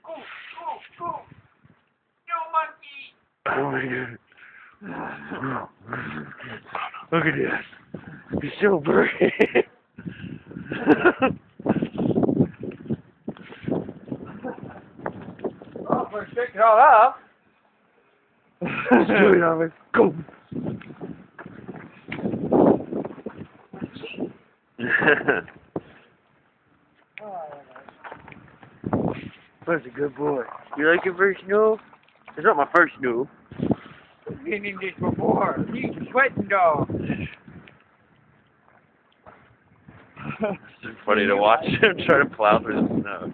Go! You monkey! Oh my god. Look at this. He's so brave. Oh, we're shaking it all up. Straight on it. Go. That's a good boy. You like your first snow? It's not my first snow. I've been in this before. He's sweating, dog. It's funny to watch him try to plow through the snow.